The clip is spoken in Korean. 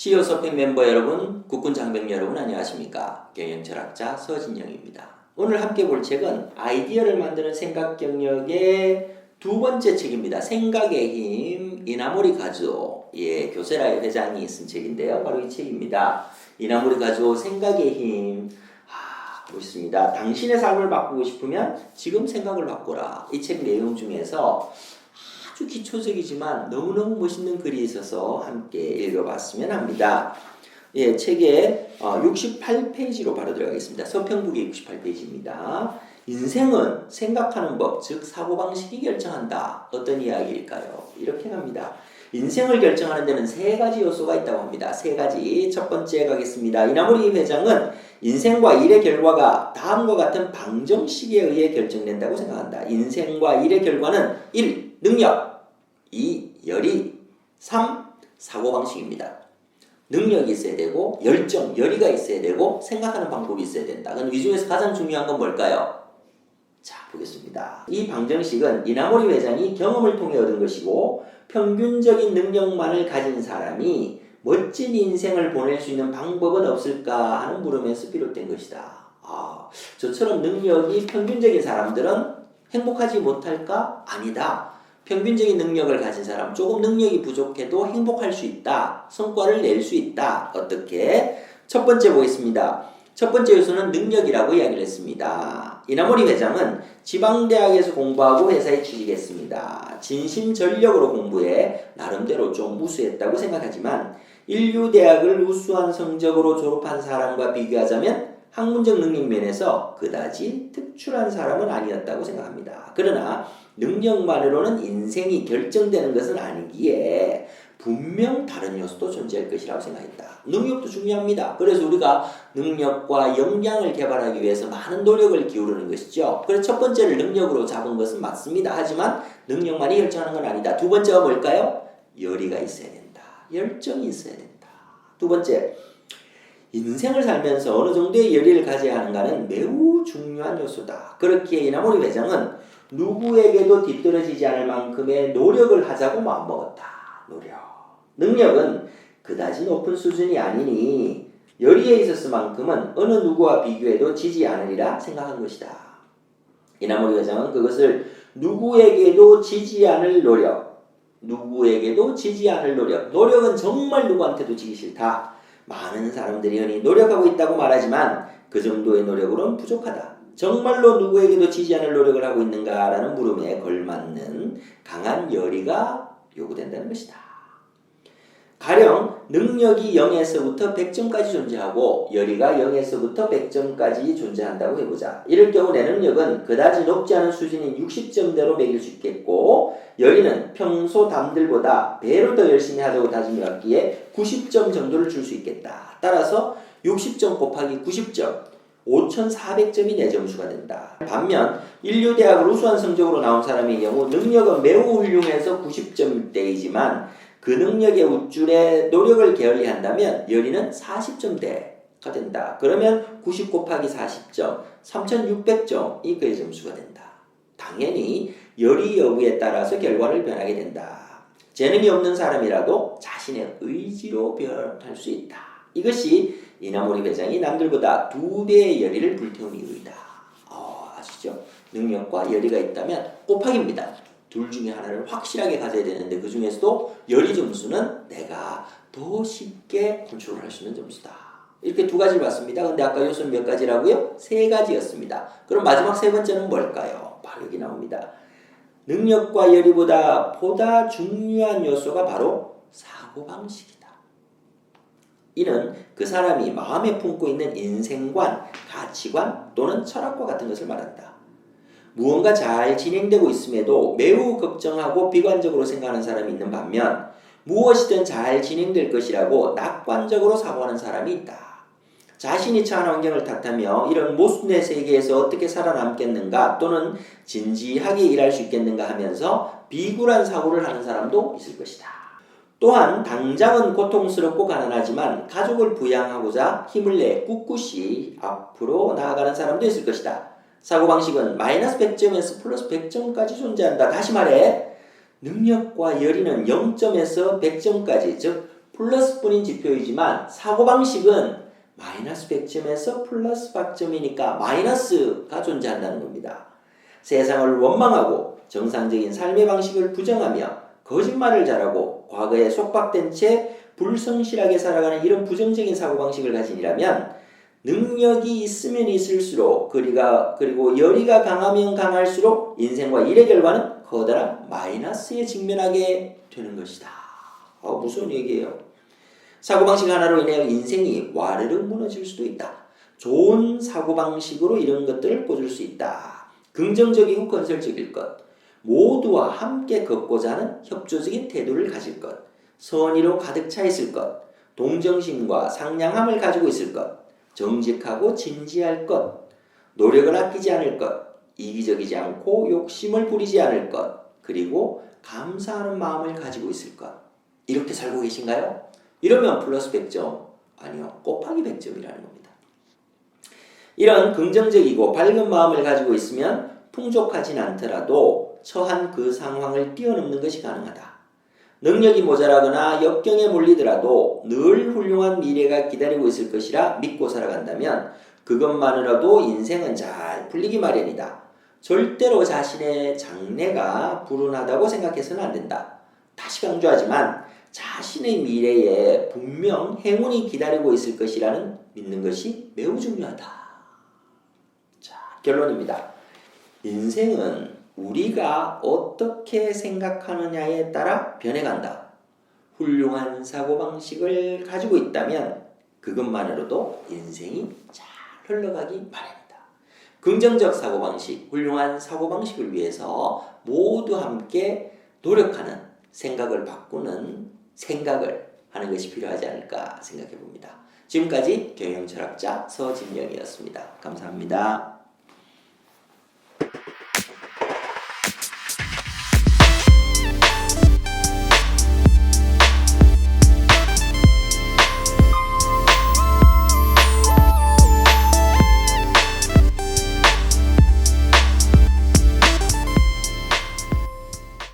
CEO 서핑 멤버 여러분, 국군 장병 여러분 안녕하십니까? 경영철학자 서진영입니다. 오늘 함께 볼 책은 아이디어를 만드는 생각 경력의 두 번째 책입니다. 생각의 힘, 이나모리 가즈오. 교세라의 회장이 쓴 책인데요. 바로 이 책입니다. 이나모리 가즈오 생각의 힘. 보겠습니다. 당신의 삶을 바꾸고 싶으면 지금 생각을 바꿔라. 이 책 내용 중에서 아주 기초적이지만 너무너무 멋있는 글이 있어서 함께 읽어봤으면 합니다. 책의 68페이지로 바로 들어가겠습니다. 서평북이 68페이지입니다. 인생은 생각하는 법, 즉 사고방식이 결정한다. 어떤 이야기일까요? 이렇게 갑니다. 인생을 결정하는 데는 세 가지 요소가 있다고 합니다. 세 가지. 첫 번째 가겠습니다. 이나모리 회장은 인생과 일의 결과가 다음과 같은 방정식에 의해 결정된다고 생각한다. 인생과 일의 결과는 1. 능력, 2. 열의, 3. 사고방식입니다. 능력이 있어야 되고 열정, 열의가 있어야 되고 생각하는 방법이 있어야 된다. 그럼 이 중에서 가장 중요한 건 뭘까요? 자, 보겠습니다. 이 방정식은 이나모리 회장이 경험을 통해 얻은 것이고 평균적인 능력만을 가진 사람이 멋진 인생을 보낼 수 있는 방법은 없을까 하는 물음에서 비롯된 것이다. 저처럼 능력이 평균적인 사람들은 행복하지 못할까? 아니다. 평균적인 능력을 가진 사람, 조금 능력이 부족해도 행복할 수 있다. 성과를 낼 수 있다. 어떻게? 첫 번째 보겠습니다. 첫 번째 요소는 능력이라고 이야기를 했습니다. 이나모리 회장은 지방대학에서 공부하고 회사에 취직했습니다. 진심전력으로 공부해 나름대로 좀 우수했다고 생각하지만 인류대학을 우수한 성적으로 졸업한 사람과 비교하자면 학문적 능력 면에서 그다지 특출한 사람은 아니었다고 생각합니다. 그러나 능력만으로는 인생이 결정되는 것은 아니기에 분명 다른 요소도 존재할 것이라고 생각했다. 능력도 중요합니다. 그래서 우리가 능력과 역량을 개발하기 위해서 많은 노력을 기울이는 것이죠. 그래서 첫 번째를 능력으로 잡은 것은 맞습니다. 하지만 능력만이 결정하는 건 아니다. 두 번째가 뭘까요? 열의가 있어야 된다. 열정이 있어야 된다. 두 번째, 인생을 살면서 어느 정도의 열의를 가져야 하는가는 매우 중요한 요소다. 그렇기에 이나모리 회장은 누구에게도 뒤떨어지지 않을 만큼의 노력을 하자고 마음먹었다. 노력. 능력은 그다지 높은 수준이 아니니 열의에 있었을만큼은 어느 누구와 비교해도 지지 않으리라 생각한 것이다. 이나모리 회장은 그것을 누구에게도 지지 않을 노력, 누구에게도 지지 않을 노력, 노력은 정말 누구한테도 지기 싫다. 많은 사람들이 흔히 노력하고 있다고 말하지만 그 정도의 노력으로는 부족하다. 정말로 누구에게도 지지 않을 노력을 하고 있는가라는 물음에 걸맞는 강한 열의가 요구된다는 것이다. 가령 능력이 0에서부터 100점까지 존재하고 열의가 0에서부터 100점까지 존재한다고 해보자. 이럴 경우 내 능력은 그다지 높지 않은 수준인 60점대로 매길 수 있겠고 열의는 평소 남들보다 배로 더 열심히 하려고 다짐해 왔기에 90점 정도를 줄 수 있겠다. 따라서 60점 곱하기 90점 5,400점이 내 점수가 된다. 반면 인류대학을 우수한 성적으로 나온 사람의 경우 능력은 매우 훌륭해서 90점대이지만 그 능력의 우쭐에 노력을 게을리한다면 열의는 40점대가 된다. 그러면 90 곱하기 40점, 3,600점이 그의 점수가 된다. 당연히 열의 여부에 따라서 결과를 변하게 된다. 재능이 없는 사람이라도 자신의 의지로 변할 수 있다. 이것이 이나모리 회장이 남들보다 2배의 열의를 불태운 이유이다. 아시죠? 능력과 열의가 있다면 곱하기입니다. 둘 중에 하나를 확실하게 가져야 되는데 그 중에서도 열의 점수는 내가 더 쉽게 컨트롤할 수 있는 점수다. 이렇게 두 가지를 봤습니다. 근데 아까 요소는 몇 가지라고요? 세 가지였습니다. 그럼 마지막 세 번째는 뭘까요? 바로 여기 나옵니다. 능력과 열의보다 보다 중요한 요소가 바로 사고방식이다. 이는 그 사람이 마음에 품고 있는 인생관, 가치관 또는 철학과 같은 것을 말한다. 무언가 잘 진행되고 있음에도 매우 걱정하고 비관적으로 생각하는 사람이 있는 반면 무엇이든 잘 진행될 것이라고 낙관적으로 사고하는 사람이 있다. 자신이 처한 환경을 탓하며 이런 모순의 세계에서 어떻게 살아남겠는가 또는 진지하게 일할 수 있겠는가 하면서 비굴한 사고를 하는 사람도 있을 것이다. 또한 당장은 고통스럽고 가난하지만 가족을 부양하고자 힘을 내 꿋꿋이 앞으로 나아가는 사람도 있을 것이다. 사고방식은 마이너스 100점에서 플러스 100점까지 존재한다. 다시 말해 능력과 열의는 0점에서 100점까지 즉 플러스뿐인 지표이지만 사고방식은 마이너스 100점에서 플러스 100점이니까 마이너스가 존재한다는 겁니다. 세상을 원망하고 정상적인 삶의 방식을 부정하며 거짓말을 잘하고 과거에 속박된 채 불성실하게 살아가는 이런 부정적인 사고방식을 가진 이라면 능력이 있으면 있을수록 그리고 열의가 강하면 강할수록 인생과 일의 결과는 커다란 마이너스에 직면하게 되는 것이다. 무슨 얘기예요? 사고방식 하나로 인해 인생이 와르르 무너질 수도 있다. 좋은 사고방식으로 이런 것들을 꽂을 수 있다. 긍정적이고 건설적일 것, 모두와 함께 걷고자 하는 협조적인 태도를 가질 것, 선의로 가득 차 있을 것, 동정심과 상냥함을 가지고 있을 것, 정직하고 진지할 것, 노력을 아끼지 않을 것, 이기적이지 않고 욕심을 부리지 않을 것, 그리고 감사하는 마음을 가지고 있을 것. 이렇게 살고 계신가요? 이러면 플러스 100점, 아니요, 곱하기 100점이라는 겁니다. 이런 긍정적이고 밝은 마음을 가지고 있으면 풍족하진 않더라도 처한 그 상황을 뛰어넘는 것이 가능하다. 능력이 모자라거나 역경에 몰리더라도 늘 훌륭한 미래가 기다리고 있을 것이라 믿고 살아간다면 그것만으로도 인생은 잘 풀리기 마련이다. 절대로 자신의 장래가 불운하다고 생각해서는 안 된다. 다시 강조하지만 자신의 미래에 분명 행운이 기다리고 있을 것이라는 믿는 것이 매우 중요하다. 자, 결론입니다. 인생은 우리가 어떻게 생각하느냐에 따라 변해간다. 훌륭한 사고방식을 가지고 있다면 그것만으로도 인생이 잘 흘러가기 마련이다. 긍정적 사고방식, 훌륭한 사고방식을 위해서 모두 함께 노력하는 생각을 바꾸는 생각을 하는 것이 필요하지 않을까 생각해 봅니다. 지금까지 경영철학자 서진영이었습니다. 감사합니다.